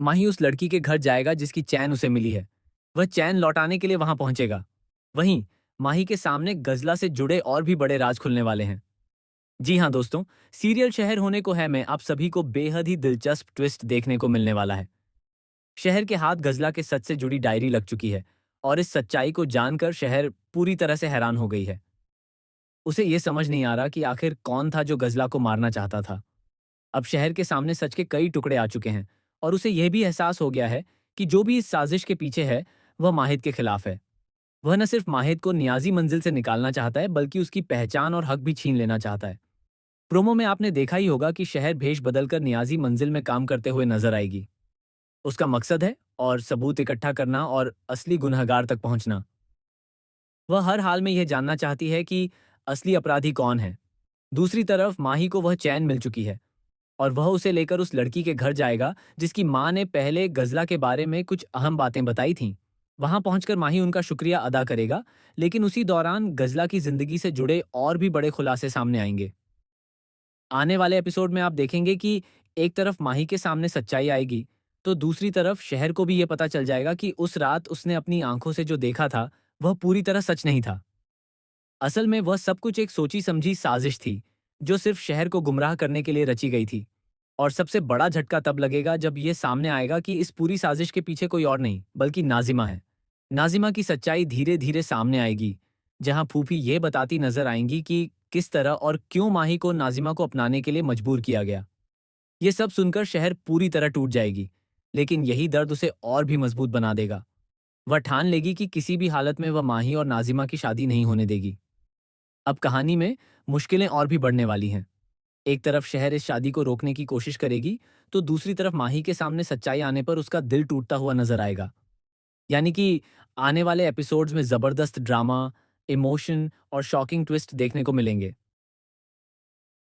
माही उस लड़की के घर जाएगा जिसकी चैन उसे मिली है। वह चैन लौटाने के लिए वहां पहुंचेगा। वहीं माही के सामने गजला से जुड़े और भी बड़े राज खुलने वाले हैं। जी हाँ दोस्तों, सीरियल शहर होने को है में आप सभी को बेहद ही दिलचस्प ट्विस्ट देखने को मिलने वाला है। शहर के हाथ गजला के सच से जुड़ी डायरी लग चुकी है और इस सच्चाई को जानकर शहर पूरी तरह से हैरान हो गई है। उसे ये समझ नहीं आ रहा कि आखिर कौन था जो गजला को मारना चाहता था। अब शहर के सामने सच के कई टुकड़े आ चुके हैं और उसे यह भी एहसास हो गया है कि जो भी इस साजिश के पीछे है, वह माहिद के खिलाफ है। वह न सिर्फ माहिद को नियाजी मंजिल से निकालना चाहता है, बल्कि उसकी पहचान और हक भी छीन लेना चाहता है। प्रोमो में आपने देखा ही होगा कि शहर भेष बदलकर नियाजी मंजिल में काम करते हुए नजर आएगी। उसका मकसद है और सबूत इकट्ठा करना और असली गुनहगार तक पहुंचना। वह हर हाल में यह जानना चाहती है कि असली अपराधी कौन है। दूसरी तरफ माही को वह चैन मिल चुकी है और वह उसे लेकर उस लड़की के घर जाएगा जिसकी मां ने पहले गजला के बारे में कुछ अहम बातें बताई थीं। वहां पहुंचकर माही उनका शुक्रिया अदा करेगा, लेकिन उसी दौरान गजला की जिंदगी से जुड़े और भी बड़े खुलासे सामने आएंगे। आने वाले एपिसोड में आप देखेंगे कि एक तरफ माही के सामने सच्चाई आएगी, तो दूसरी तरफ शहर को भी ये पता चल जाएगा कि उस रात उसने अपनी आंखों से जो देखा था, वह पूरी तरह सच नहीं था। असल में वह सब कुछ एक सोची समझी साजिश थी, जो सिर्फ शहर को गुमराह करने के लिए रची गई थी। और सबसे बड़ा झटका तब लगेगा जब ये सामने आएगा कि इस पूरी साजिश के पीछे कोई और नहीं, बल्कि नाजिमा है। नाजिमा की सच्चाई धीरे धीरे सामने आएगी, जहां फूफी ये बताती नजर आएंगी कि किस तरह और क्यों माही को नाजिमा को अपनाने के लिए मजबूर किया गया। ये सब सुनकर शहर पूरी तरह टूट जाएगी, लेकिन यही दर्द उसे और भी मजबूत बना देगा। वह ठान लेगी कि किसी भी हालत में वह माही और नाजिमा की शादी नहीं होने देगी। अब कहानी में मुश्किलें और भी बढ़ने वाली हैं। एक तरफ शहर इस शादी को रोकने की कोशिश करेगी, तो दूसरी तरफ माही के सामने सच्चाई आने पर उसका दिल टूटता हुआ नजर आएगा। यानी कि आने वाले एपिसोड्स में जबरदस्त ड्रामा, इमोशन और शॉकिंग ट्विस्ट देखने को मिलेंगे।